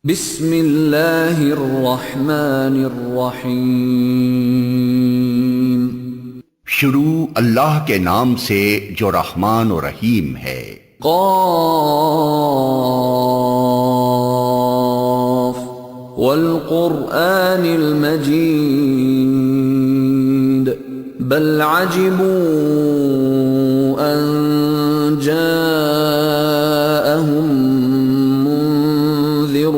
بسم اللہ الرحمن الرحیم۔ شروع اللہ کے نام سے جو رحمان و رحیم ہے۔ قاف والقرآن المجید بل عجبوا ان جاءهم منذر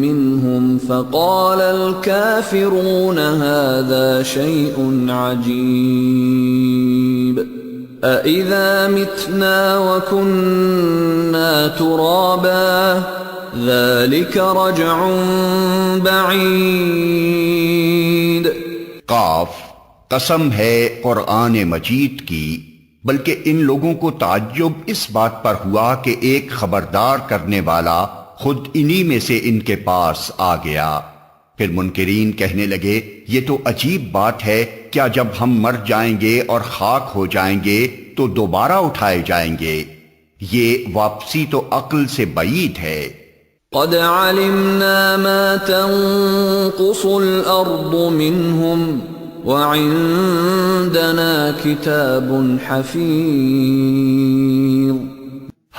منهم فقال الكافرون هذا شيء عجيب أإذا متنا وكنا ترابا ذلك رجع بعيد۔ قاف، قسم ہے قرآن مجید کی، بلکہ ان لوگوں کو تعجب اس بات پر ہوا کہ ایک خبردار کرنے والا خود انہی میں سے ان کے پاس آ گیا۔ پھر منکرین کہنے لگے، یہ تو عجیب بات ہے، کیا جب ہم مر جائیں گے اور خاک ہو جائیں گے تو دوبارہ اٹھائے جائیں گے؟ یہ واپسی تو عقل سے بعید ہے۔ قد علمنا ما تنقص الارض منهم وعندنا کتاب حفیظ۔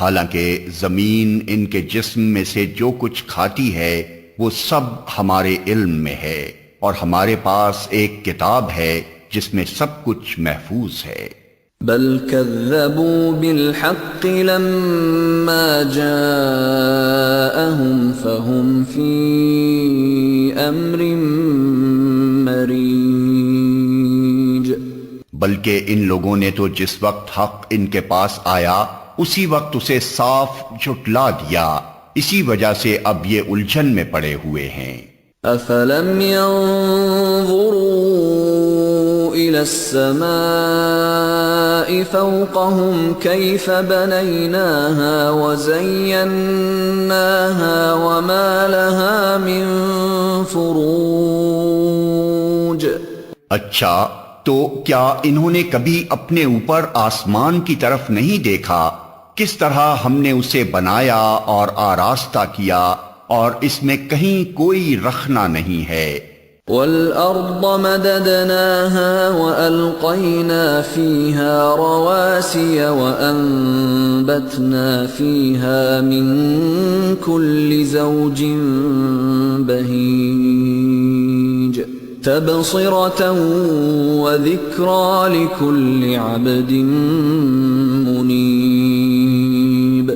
حالانکہ زمین ان کے جسم میں سے جو کچھ کھاتی ہے وہ سب ہمارے علم میں ہے، اور ہمارے پاس ایک کتاب ہے جس میں سب کچھ محفوظ ہے۔ بل كذبوا بالحق لما جاءهم فهم في امر مريج۔ بلکہ ان لوگوں نے تو جس وقت حق ان کے پاس آیا اسی وقت اسے صاف جھٹلا دیا، اسی وجہ سے اب یہ الجھن میں پڑے ہوئے ہیں۔ افلم ينظروا الى السماء فوقهم كيف بنيناها وزيناها وما لها من فروج۔ اچھا، تو کیا انہوں نے کبھی اپنے اوپر آسمان کی طرف نہیں دیکھا، کس طرح ہم نے اسے بنایا اور آراستہ کیا، اور اس میں کہیں کوئی رخنہ نہیں ہے۔ وَالْأَرْضَ مَدَدْنَاهَا وَأَلْقَيْنَا فِيهَا رَوَاسِيَ وَأَنبَتْنَا فِيهَا مِن كُلِّ زَوْجٍ بَهِيجٍ تَبْصِرَةً وَذِكْرَى لِكُلِّ عَبْدٍ مُنِيبٍ۔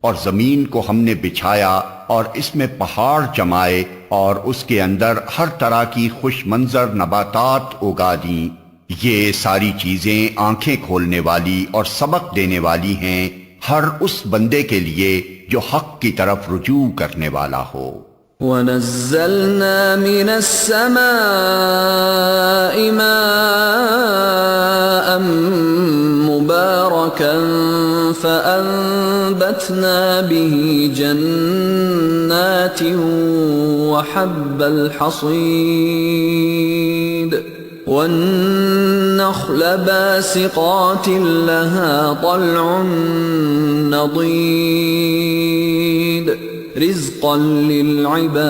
اور زمین کو ہم نے بچھایا اور اس میں پہاڑ جمائے اور اس کے اندر ہر طرح کی خوش منظر نباتات اگا دیں۔ یہ ساری چیزیں آنکھیں کھولنے والی اور سبق دینے والی ہیں ہر اس بندے کے لیے جو حق کی طرف رجوع کرنے والا ہو۔ وَنَزَّلْنَا مِنَ السَّمَاءِ مَاءً مُبَارَكًا فَأَنبَتْنَا بِهِ جَنَّاتٍ وَحَبَّ الْحَصِيدِ وَالنَّخْلَ بَاسِقَاتٍ لَهَا طَلْعٌ نَضِيدٌ رِزْقًا لِلْعِبَادِ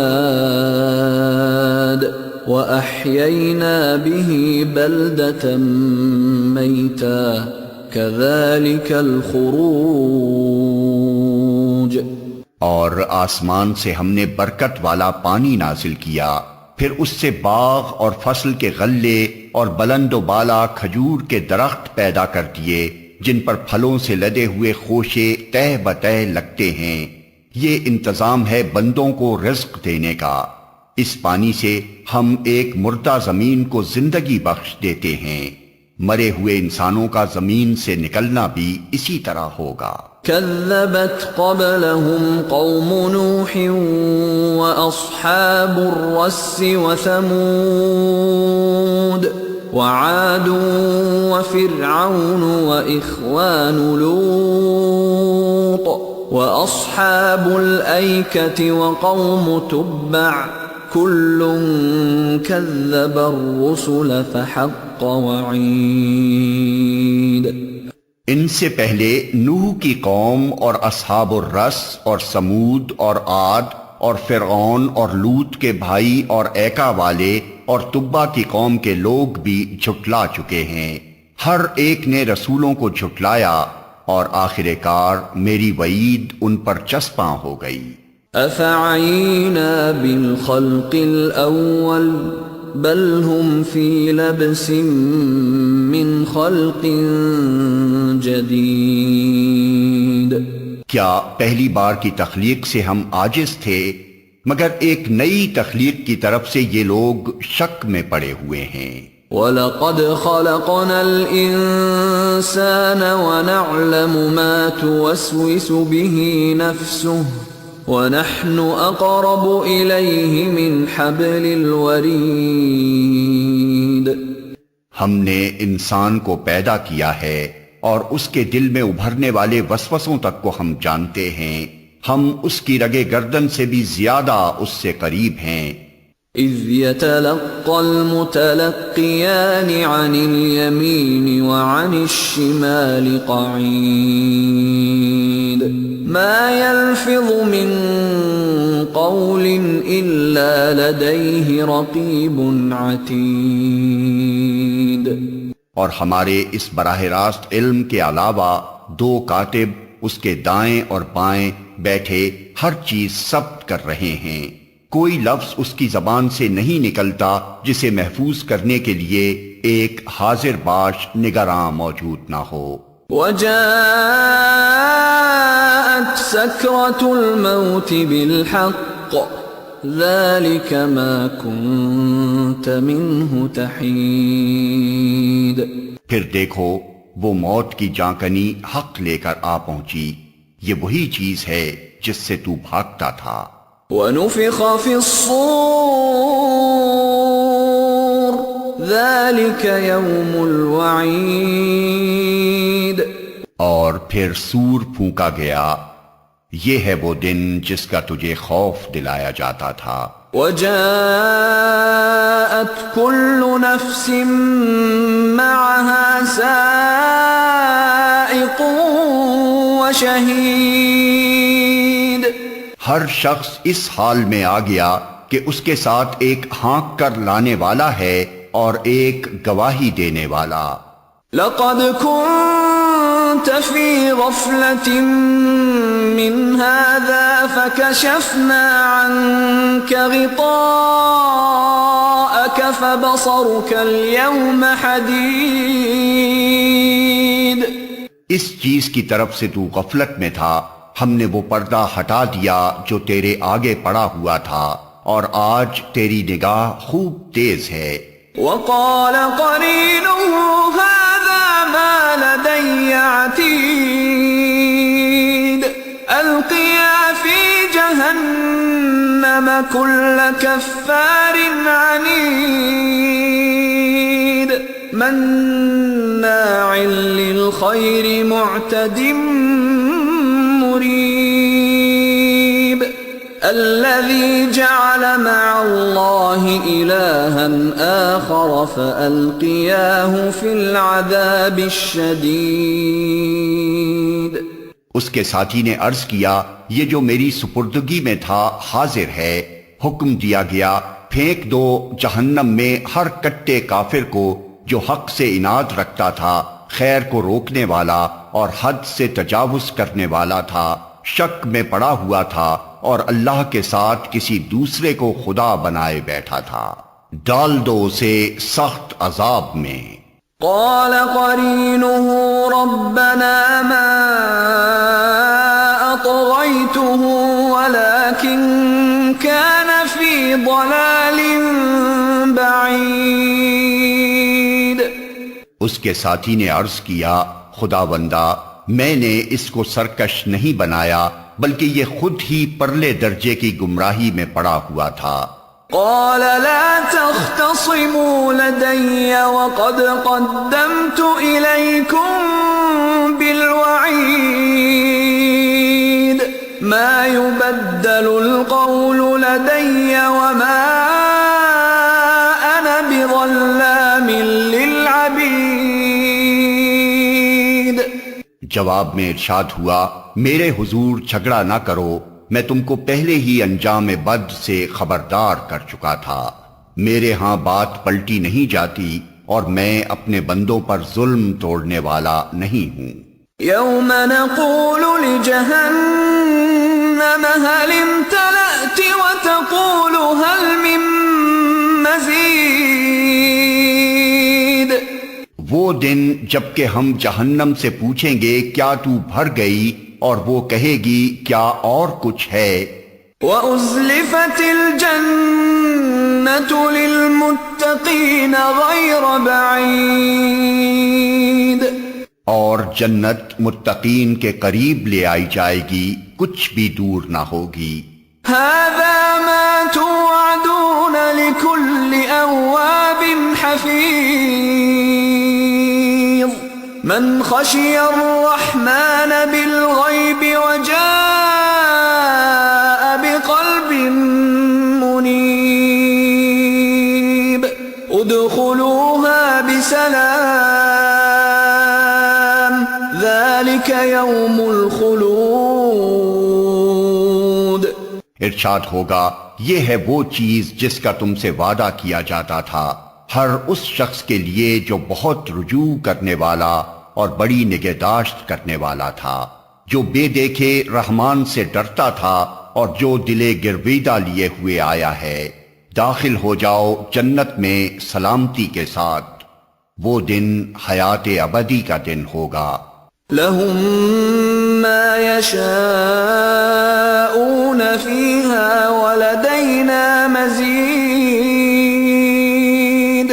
وَأَحْيَيْنَا بِهِ بَلْدَةً مَيْتًا كَذَلِكَ الْخُرُوجُ۔ اور آسمان سے ہم نے برکت والا پانی نازل کیا، پھر اس سے باغ اور فصل کے غلے اور بلند و بالا کھجور کے درخت پیدا کر دیے جن پر پھلوں سے لدے ہوئے خوشے تہ بتہ لگتے ہیں۔ یہ انتظام ہے بندوں کو رزق دینے کا۔ اس پانی سے ہم ایک مردہ زمین کو زندگی بخش دیتے ہیں، مرے ہوئے انسانوں کا زمین سے نکلنا بھی اسی طرح ہوگا۔ كذبت قبلهم قوم نوح وأصحاب الرس وثمود وعاد وفرعون وإخوان لوط وأصحاب الأيكة وقوم تبع كل كذب الرسل فحق وعيد۔ ان سے پہلے نوح کی قوم اور اصحاب الرس اور سمود اور عاد اور فرعون اور لوط کے بھائی اور ایکا والے اور تبا کی قوم کے لوگ بھی جھٹلا چکے ہیں۔ ہر ایک نے رسولوں کو جھٹلایا اور آخر کار میری وعید ان پر چسپاں ہو گئی۔ أفعينا بالخلق الأول بل هم في لبس من خلق جديد۔ کیا پہلی بار کی تخلیق سے ہم عاجز تھے؟ مگر ایک نئی تخلیق کی طرف سے یہ لوگ شک میں پڑے ہوئے ہیں۔ وَلَقَدْ خَلَقْنَا الْإِنسَانَ وَنَعْلَمُ مَا تُوَسْوِسُ بِهِ نَفْسُهُ وَنَحْنُ أَقْرَبُ إِلَيْهِ مِنْ حَبْلِ الْوَرِيدِ۔ ہم نے انسان کو پیدا کیا ہے اور اس کے دل میں ابھرنے والے وسوسوں تک کو ہم جانتے ہیں، ہم اس کی رگے گردن سے بھی زیادہ اس سے قریب ہیں۔ إِذْ يَتَلَقَّى الْمُتَلَقِّيَانِ عَنِ الْيَمِينِ وَعَنِ الشِّمَالِ قَعِيدٌ مَا يَلْفِظُ مِنْ قَوْلٍ إِلَّا لَدَيْهِ رَقِيبٌ عَتِيدٌ۔ اور ہمارے اس براہ راست علم کے علاوہ دو کاتب اس کے دائیں اور بائیں بیٹھے ہر چیز ثبت کر رہے ہیں، کوئی لفظ اس کی زبان سے نہیں نکلتا جسے محفوظ کرنے کے لیے ایک حاضر باش نگراں موجود نہ ہو۔ وَجَاءَتْ سَكْرَةُ الْمَوْتِ بِالْحَقِّ ذَلِكَ مَا كُنْتَ مِنْهُ تَحِيدُ۔ پھر دیکھو وہ موت کی جانکنی حق لے کر آ پہنچی، یہ وہی چیز ہے جس سے تو بھاگتا تھا۔ وَنُفِخَ فِي الصُّورِ ذَلِكَ يَوْمُ الْوَعِيدِ۔ اور پھر سور پھونکا گیا، یہ ہے وہ دن جس کا تجھے خوف دلایا جاتا تھا۔ وَجَاءَتْ كُلُّ نَفْسٍ مَّعَهَا سَائِقٌ وَشَهِيدٌ۔ ہر شخص اس حال میں آ گیا کہ اس کے ساتھ ایک ہانک کر لانے والا ہے اور ایک گواہی دینے والا۔ لَقَدْ كُنْتَ فِي غَفْلَةٍ مِّنْ هَذَا فَكَشَفْنَا عَنْكَ غِطَاءَكَ فَبَصَرُكَ الْيَوْمَ حَدِيدٌ۔ اس چیز کی طرف سے تو غفلت میں تھا، ہم نے وہ پردہ ہٹا دیا جو تیرے آگے پڑا ہوا تھا، اور آج تیری نگاہ خوب تیز ہے۔ وَقَالَ قَرِينُهُ هَذَا مَا لَدَيَّ عَتِيدٌ أَلْقِيَا فِي جَهَنَّمَ كُلَّ كَفَّارٍ عَنِيدٍ مَّنَّاعٍ لِلْخَيْرِ مُعْتَدٍ مُّرِيبٍ الَّذِي جَعَلَ مَعَ اللَّهِ إِلَٰهًا آخَرَ فَأَلْقِيَاهُ فِي الْعَذَابِ الشَّدِيدِ۔ اس کے ساتھی نے عرض کیا، یہ جو میری سپردگی میں تھا حاضر ہے، حکم دیا گیا پھینک دو جہنم میں ہر کٹے کافر کو جو حق سے عناد رکھتا تھا، خیر کو روکنے والا اور حد سے تجاوز کرنے والا تھا، شک میں پڑا ہوا تھا اور اللہ کے ساتھ کسی دوسرے کو خدا بنائے بیٹھا تھا، ڈال دو اسے سخت عذاب میں۔ قال قرينه ربنا ما أطغيته ولكن كان في ضلال بعيد۔ اس کے ساتھی نے عرض کیا، خداوندا میں نے اس کو سرکش نہیں بنایا بلکہ یہ خود ہی پرلے درجے کی گمراہی میں پڑا ہوا تھا۔ قال لا تختصموا لدي وقد قدمت إليكم بالوعيد ما يبدل القول لدي وما أنا بظلام للعبيد۔ جواب میں ارشاد ہوا، میرے حضور جھگڑا نہ کرو، میں تم کو پہلے ہی انجام بد سے خبردار کر چکا تھا۔ میرے ہاں بات پلٹی نہیں جاتی اور میں اپنے بندوں پر ظلم توڑنے والا نہیں ہوں۔ يوم نقول لجهنم هل امتلأت وتقول هل من مزید۔ وہ دن جب کہ ہم جہنم سے پوچھیں گے کیا تو بھر گئی، اور وہ کہے گی کیا اور کچھ ہے۔ وَأُزْلِفَتِ الْجَنَّةُ لِلْمُتَّقِينَ غَيْرَ بَعِيدٍ، اور جنت متقین کے قریب لے آئی جائے گی، کچھ بھی دور نہ ہوگی۔ هَذَا مَا تُوعَدُونَ لِكُلِّ أَوَّابٍ حَفِيظٍ مَنْ خَشِيَ الرَّحْمَنَ بِالْغَيْبِ وَجَاءَ بِقَلْبٍ مُنِيبٍ ادْخُلُوهَا بِسَلَامٍ ذَلِكَ يَوْمُ الْخُلُودِ۔ ارشاد ہوگا یہ ہے وہ چیز جس کا تم سے وعدہ کیا جاتا تھا، ہر اس شخص کے لیے جو بہت رجوع کرنے والا اور بڑی نگہداشت کرنے والا تھا، جو بے دیکھے رحمان سے ڈرتا تھا اور جو دلے گرویدہ لیے ہوئے آیا ہے۔ داخل ہو جاؤ جنت میں سلامتی کے ساتھ، وہ دن حیات ابدی کا دن ہوگا۔ لهم ما يشاءون فيها ولدينا مزيد۔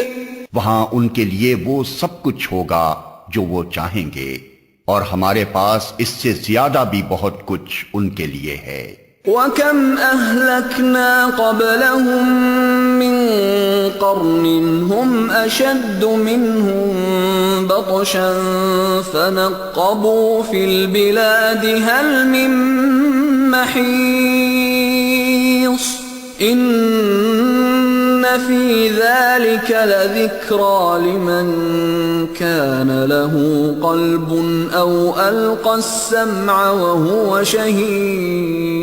وہاں ان کے لیے وہ سب کچھ ہوگا جو وہ چاہیں گے، اور ہمارے پاس اس سے زیادہ بھی بہت کچھ ان کے لیے ہے۔ وَكَمْ أَهْلَكْنَا قَبْلَهُمْ مِنْ قَرْنٍ هُمْ أَشَدُّ مِنْهُمْ بَطْشًا فَنَقَّبُوا فِي الْبِلَادِ هَلْ مِنْ مَحِيصٍ إِنَّ فِي ذَلِكَ لَذِكْرَى لِمَنْ كَانَ لَهُ قَلْبٌ أَوْ أَلْقَى السَّمْعَ وَهُوَ شَهِيدٌ۔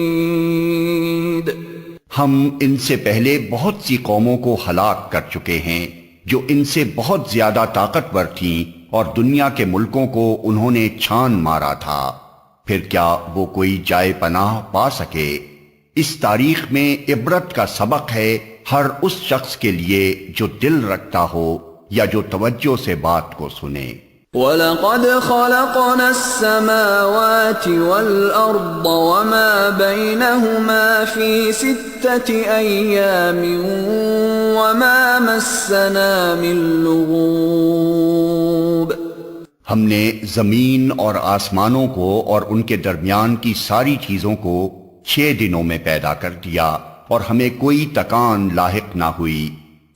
ہم ان سے پہلے بہت سی قوموں کو ہلاک کر چکے ہیں جو ان سے بہت زیادہ طاقتور تھیں، اور دنیا کے ملکوں کو انہوں نے چھان مارا تھا، پھر کیا وہ کوئی جائے پناہ پا سکے؟ اس تاریخ میں عبرت کا سبق ہے ہر اس شخص کے لیے جو دل رکھتا ہو یا جو توجہ سے بات کو سنے۔ وَلَقَدْ خَلَقْنَا السَّمَاوَاتِ وَالْأَرْضَ وَمَا بَيْنَهُمَا فِي 6 أَيَّامٍ وَمَا مَسَّنَا مِن لُغُوبٍ۔ ہم نے زمین اور آسمانوں کو اور ان کے درمیان کی ساری چیزوں کو 6 دنوں میں پیدا کر دیا، اور ہمیں کوئی تکان لاحق نہ ہوئی۔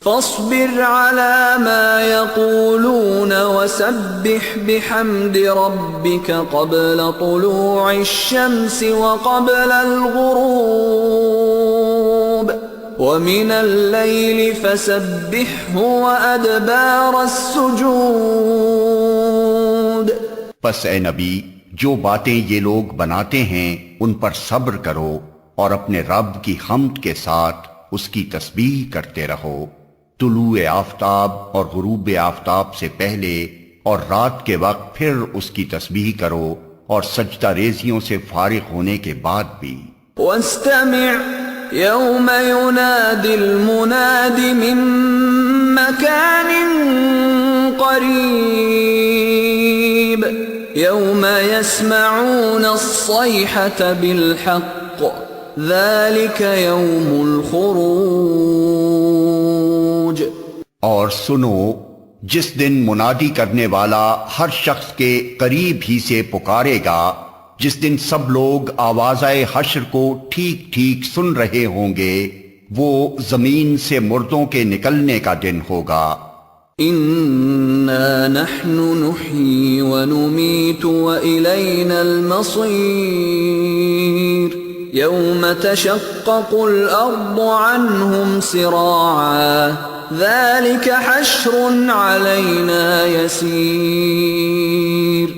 فاصبر على ما يقولون وسبح بحمد ربك قبل طلوع الشمس وقبل الغروب ومن الليل فسبحه وأدبار السجود۔ پس اے نبی، جو باتیں یہ لوگ بناتے ہیں ان پر صبر کرو، اور اپنے رب کی حمد کے ساتھ اس کی تسبیح کرتے رہو، طلوع آفتاب اور غروب آفتاب سے پہلے اور رات کے وقت پھر اس کی تسبیح کرو، اور سجدہ ریزیوں سے فارغ ہونے کے بعد بھی۔ واستمع يوم ينادي المناد من مكان قريب يوم يسمعون الصيحة بالحق ذلك يوم الخروج۔ اور سنو جس دن منادی کرنے والا ہر شخص کے قریب ہی سے پکارے گا، جس دن سب لوگ آوازۂ حشر کو ٹھیک ٹھیک سن رہے ہوں گے، وہ زمین سے مردوں کے نکلنے کا دن ہوگا۔ اِنَّا نَحْنُ نُحْيِي وَنُمِيتُ وَإِلَيْنَا الْمَصِيرُ يَوْمَ تَشَقَّقُ الْأَرْضُ عَنْهُمْ سِرَاعًا ذَلِكَ حَشْرٌ عَلَيْنَا يَسِيرٌ۔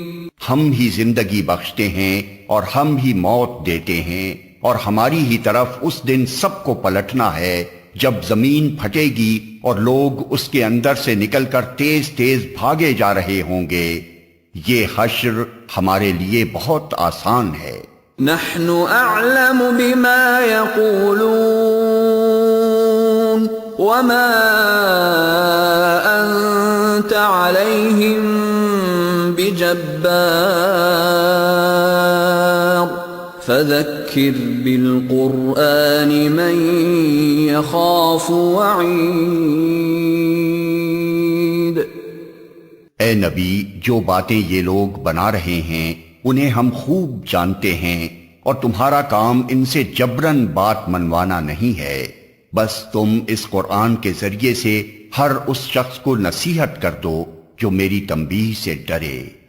ہم ہی زندگی بخشتے ہیں اور ہم ہی موت دیتے ہیں، اور ہماری ہی طرف اس دن سب کو پلٹنا ہے جب زمین پھٹے گی اور لوگ اس کے اندر سے نکل کر تیز تیز بھاگے جا رہے ہوں گے۔ یہ حشر ہمارے لیے بہت آسان ہے۔ نحن اعلم بما يقولون وما انت عليهم بجبار فذكر بالقرآن من يخاف وعید۔ اے نبی، جو باتیں یہ لوگ بنا رہے ہیں انہیں ہم خوب جانتے ہیں، اور تمہارا کام ان سے جبراً بات منوانا نہیں ہے، بس تم اس قرآن کے ذریعے سے ہر اس شخص کو نصیحت کر دو جو میری تنبیہ سے ڈرے۔